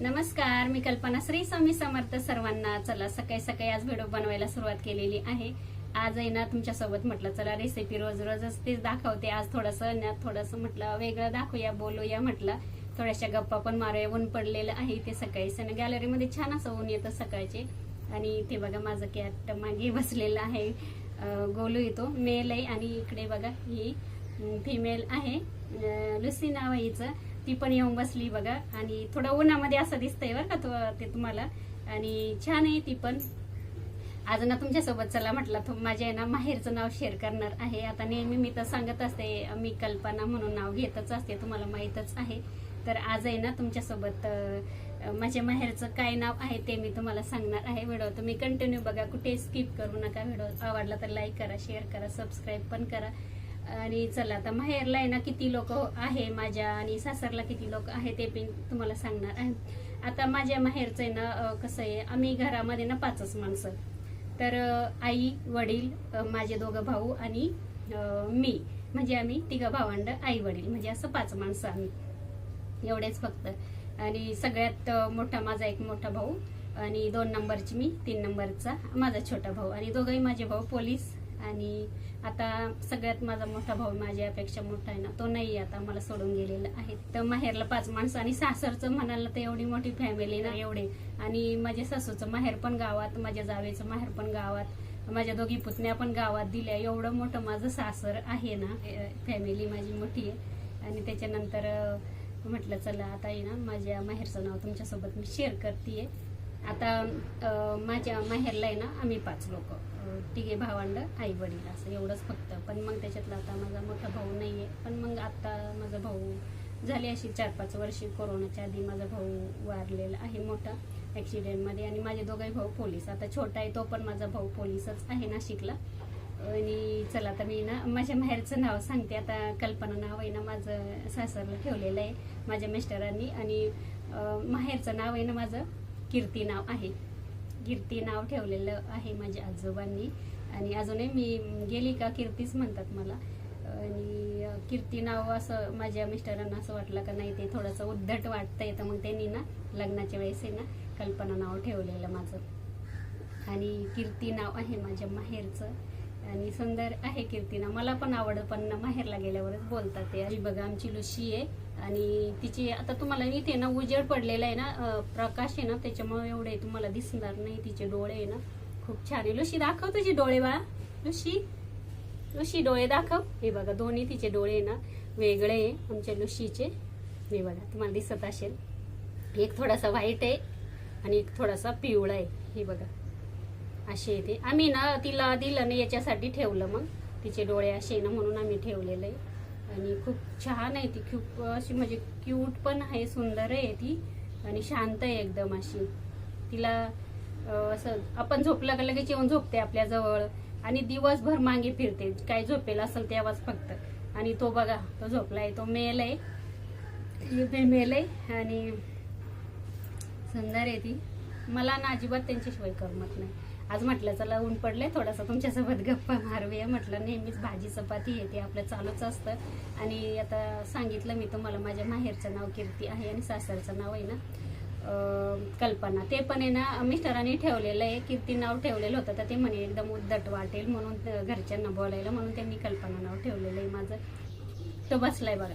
नमस्कार, मी कल्पना. श्री स्वामी समर्थ सर्वांना. चला सकाळी सकाळी आज व्हिडिओ बनवायला सुरुवात केलेली आहे. आज आहे ना तुमच्यासोबत म्हटलं चला रेसिपी रोज रोजच तेच दाखवते. आज थोडंसं म्हटलं वेगळं दाखवूया, बोलूया म्हटलं. थोड्याशा गप्पा पण मारूया. ऊन पडलेलं आहे ते सकाळी सण गॅलरीमध्ये छान असं ऊन येतं सकाळचे. आणि ते बघा माझं कॅट मागे बसलेलं आहे. गोलू येतो मेल आहे आणि इकडे बघा ही फिमेल आहे, लुसी नाव आहे हिचं. ती पण येऊन बसली बघा. आणि थोडं उन्हामध्ये असं दिसतंय बरं का ते तुम्हाला. आणि छान आहे ती पण. आज ना तुमच्यासोबत चला म्हटलं माझ्या आहे ना माहेरचं नाव शेअर करणार आहे. आता नेहमी मी तर सांगत असते मी कल्पना म्हणून नाव घेतच असते, तुम्हाला माहीतच आहे. तर आज आहे ना तुमच्यासोबत माझ्या माहेरचं काय नाव आहे ते मी तुम्हाला सांगणार आहे. व्हिडिओ तुम्ही कंटिन्यू बघा, कुठे स्किप करू नका. व्हिडिओ आवडला तर लाईक करा, शेअर करा, सबस्क्राईब पण करा. आणि चला आता माहेरला आहे ना किती लोक आहे माझ्या आणि सासरला किती लोक आहे ते पण तुम्हाला सांगणार आहे. आता माझ्या माहेरचं आहे ना कसं आहे, आम्ही घरामध्ये ना 5च माणसं. तर आई वडील, माझे 2 भाऊ आणि मी, म्हणजे आम्ही 3 भावंड, आई वडील, म्हणजे असं 5 माणसं आम्ही, एवढेच फक्त. आणि सगळ्यात मोठा माझा एक मोठा भाऊ आणि 2 नंबरची मी, 3 नंबरचा माझा छोटा भाऊ. आणि दोघंही माझे भाऊ पोलीस. आणि आता सगळ्यात माझा मोठा भाऊ माझ्यापेक्षा मोठा आहे ना, तो नाही आता मला सोडून गेलेला आहे. तर माहेरला 5 माणसं आणि सासरचं म्हणाला तर एवढी मोठी फॅमिली ना, एवढे. आणि माझ्या सासूचं माहेर पण गावात, माझ्या जावेचं माहेर पण गावात, माझ्या 2 पुतण्या पण गावात दिल्या. एवढं मोठं माझं सासर आहे ना, फॅमिली माझी मोठी आहे. आणि त्याच्यानंतर म्हटलं चला आता आहे ना माझ्या माहेरचं नाव तुमच्यासोबत मी शेअर करते. आता माझ्या माहेरला आहे ना आम्ही 5 लोक, 3 भावंड, आई वडील, असं एवढंच फक्त. पण मग त्याच्यातला आता माझा मोठा भाऊ नाहीये. पण मग आता माझा भाऊ झाले अशी 4-5 वर्षे, कोरोनाच्या आधी माझा भाऊ वारलेला आहे मोठा ऍक्सिडेंटमध्ये. आणि माझे 2 भाऊ पोलीस. आता छोटा आहे तो पण माझा भाऊ पोलीसच आहे नाशिकला. आणि चला आता मी ना माझ्या माहेरचं नाव सांगते. आता कल्पना नाव आहे ना माझं सासरला ठेवलेलं आहे माझ्या मिस्टरांनी. आणि माहेरचं नाव आहे ना माझं कीर्ती नाव आहे. कीर्ती नाव ठेवलेलं आहे माझ्या आजोबांनी. आणि अजूनही मी गेली का कीर्तीच म्हणतात मला. आणि कीर्ती नाव असं माझ्या मिस्टरांना असं वाटलं का नाही ते थोडंसं उद्धट वाटतंय, तर मग त्यांनी ना लग्नाच्या वेळेस आहे ना कल्पना नाव ठेवलेलं माझं. आणि कीर्ती नाव आहे माझ्या माहेरचं. आणि सुंदर आहे कीर्ती नाव, मला पण आवडत. पण माहेरला गेल्यावरच बोलतात ते. आणि बघा आमची लुशी आहे. आणि तिची आता तुम्हाला इथे ना उजेड पडलेला आहे ना, प्रकाश आहे ना, त्याच्यामुळे एवढे तुम्हाला दिसणार नाही. तिचे डोळे आहे ना खूप छान आहे. लुशी दाखव तुझे डोळे बाळा. लुशी डोळे दाखव. हे बघा दोन्ही तिचे डोळे ना वेगळे आहे आमच्या लुशीचे. हे बघा तुम्हाला दिसत असेल, एक थोडासा व्हाईट आहे आणि एक थोडासा पिवळा आहे. हे बघा असे येते. आम्ही ना तिला दिलं नाही याच्यासाठी ठेवलं, मग तिचे डोळे असे ना म्हणून आम्ही ठेवलेलं आहे. आणि खूप छान आहे ती, खूप अशी म्हणजे क्यूट पण आहे, सुंदर आहे ती. आणि शांत आहे एकदम अशी. तिला असं आपण झोपलं का लगेच येऊन झोपते आपल्या जवळ. आणि दिवसभर मागे फिरते, काय झोपेल असेल तेव्हाच फक्त. आणि तो बघा तो झोपलाय, तो मेल आहे, मेल आहे. आणि सुंदर आहे ती. मला ना अजिबात त्यांच्याशिवाय करमत नाही. आज म्हटलं चला ऊन पडलंय, थोडासा तुमच्यासोबत गप्पा मारूया म्हटलं. नेहमीच भाजी चपाती येते आपलं चालूच असतं. आणि आता सांगितलं मी तुम्हाला माझ्या माहेरचं नाव कीर्ती आहे आणि सासरचं नाव आहे ना कल्पना. ते पण आहे ना मिस्टरांनी ठेवलेलं आहे. कीर्ती नाव ठेवलेलं होतं तर ते म्हणे एकदम उद्धट वाटेल म्हणून घरच्यांना बोलायला, म्हणून त्यांनी कल्पना नाव ठेवलेलं आहे माझं. तो बसलाय बघा,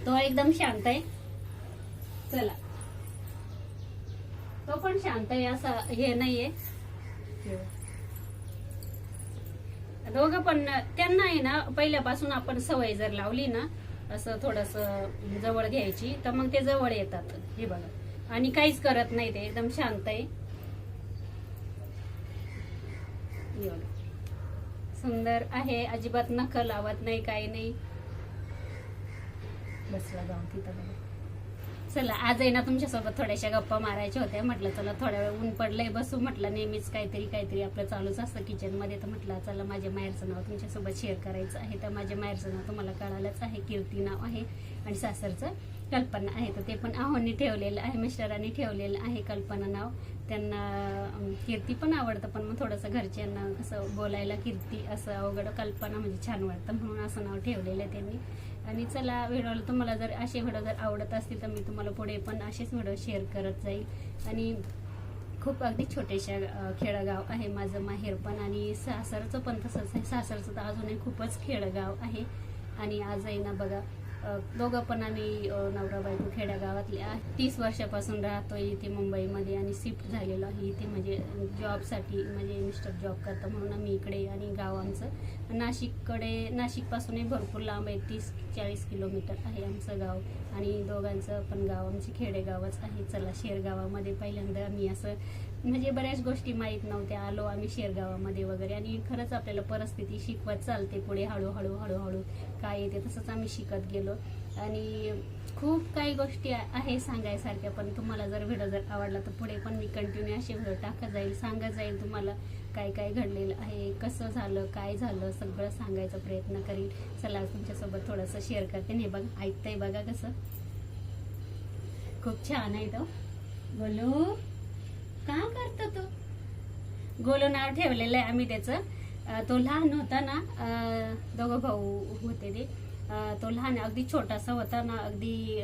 तो एकदम शांत आहे. चला तो पण शांत आहे, असं हे नाहीये. दोघं पण त्यांना आहे ना पहिल्यापासून आपण सवय जर लावली ना असं थोडस जवळ घ्यायची, तर मग ते जवळ येतात. हे बघा, आणि काहीच करत नाही, ते एकदम शांत आहे. सुंदर आहे, अजिबात नख लावत नाही, काही नाही. बसला जाऊन तिथं बघा. चला आज आहे ना तुमच्यासोबत थोड्याशा गप्पा मारायच्या होत्या. म्हटलं चला थोड्या वेळ ऊन पडलंय बसू म्हटलं. नेहमीच काहीतरी आपलं चालूच असतं किचन मध्ये. तर म्हटलं चला माझ्या माहेरचं नाव तुमच्यासोबत शेअर करायचं आहे. तर माझ्या माहेरचं नाव तुम्हाला कळालंच आहे, कीर्ती नाव आहे. आणि सासरचं कल्पना आहे. तर ते पण आहोंनी ठेवलेलं आहे, मिस्टरांनी ठेवलेलं आहे कल्पना नाव. त्यांना कीर्ती पण आवडतं, पण मग थोडंसं घरच्यांना कसं बोलायला कीर्ती असं अवघड, कल्पना म्हणजे छान वाटतं म्हणून असं नाव ठेवलेलं आहे त्यांनी. आणि चला व्हिडिओला तुम्हाला जर असे व्हिडिओ जर आवडत असतील तर मी तुम्हाला पुढे पण असेच व्हिडिओ शेअर करत जाईल. आणि खूप अगदी छोटेशा खेडगाव आहे माझं माहेर पण, आणि सासरचं पण तसंच आहे. सासरचं तर अजूनही खूपच खेडगाव आहे. आणि आज आहे ना बघा, दोघं पण आम्ही नवरा बायको खेड्यागावातले 30 वर्षापासून राहतोय इथे मुंबईमध्ये, आणि शिफ्ट झालेलो आहे इथे म्हणजे जॉबसाठी. म्हणजे मिस्टर जॉब करतात म्हणून आम्ही इकडे. आणि गाव आमचं नाशिकपासूनही भरपूर लांब आहे, 30-40 किलोमीटर आहे आमचं गाव. आणि दोघांचं पण गाव आमचे खेडेगावच आहे. चला शेरगावामध्ये पहिल्यांदा आम्ही असं म्हणजे बऱ्याच गोष्टी माहीत नव्हत्या, आलो आम्ही शेरगावामध्ये वगैरे. आणि खरंच आपल्याला परिस्थिती शिकवत चालते पुढे, हळूहळू काय येते तसंच आम्ही शिकत गेलो. आणि खूप काही गोष्टी आहे सांगायसारख्या, पण तुम्हाला जर व्हिडिओ जर आवडला तर पुढे पण मी कंटिन्यू असे व्हिडिओ टाकत जाईल, सांगत जाईल तुम्हाला काय काय घडलेलं आहे, कसं झालं, काय झालं, सगळं सांगायचा प्रयत्न करील. चला तुमच्यासोबत थोडंसं शेअर करते. नाही बघा, ऐकतंय बघा कसं खूप छान आहे तो. गोलू का करतो तो? गोलू नाव ठेवलेलं आहे आम्ही त्याचं. तो लहान होता ना, दोघं भाऊ होते ते. तो लहान अगदी छोटासा होता ना, अगदी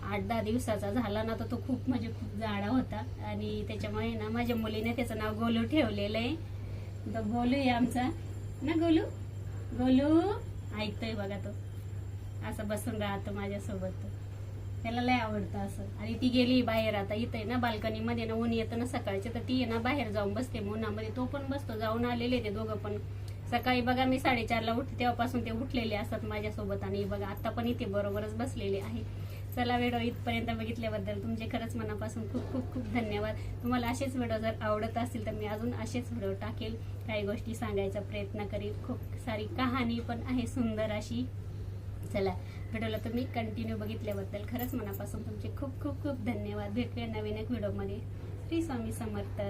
8-10 दिवसाचा झाला ना, तर तो खूप म्हणजे खूप जाडा होता. आणि त्याच्यामुळे ना माझ्या मुलीने त्याचं नाव गोलू ठेवलेलं आहे. तो गोलू आहे आमचा ना. गोलू गोलू ऐकतोय बघा, तो असं बसून राहतो माझ्यासोबत. त्याला लय आवडतं असं. आणि ती गेली बाहेर, आता इथे ना बाल्कनीमध्ये ना ऊन येतं ना सकाळचे, तर ती ना बाहेर जाऊन बसते उन्हामध्ये. तो पण बसतो. जाऊन आलेले ते दोघं पण. सकाळी बघा मी 4:30ला उठते तेव्हापासून ते उठलेले असतात माझ्यासोबत. आणि बघा आता पण इथे बरोबरच बसलेले आहे. चला व्हिडिओ इथपर्यंत बघितल्याबद्दल तुमचे खरंच मनापासून खूप खूप खूप धन्यवाद. तुम्हाला असेच व्हिडिओ जर आवडत असतील तर मी अजून असेच व्हिडिओ टाकेल, काही गोष्टी सांगायचा प्रयत्न करील. खूप सारी कहाणी पण आहे सुंदर अशी. चला व्हिडिओला तुम्ही कंटिन्यू बघितल्याबद्दल खरंच मनापासून तुमचे खूप खूप खूप धन्यवाद. भेटूया नवीन एक व्हिडिओमध्ये. श्री स्वामी समर्थ.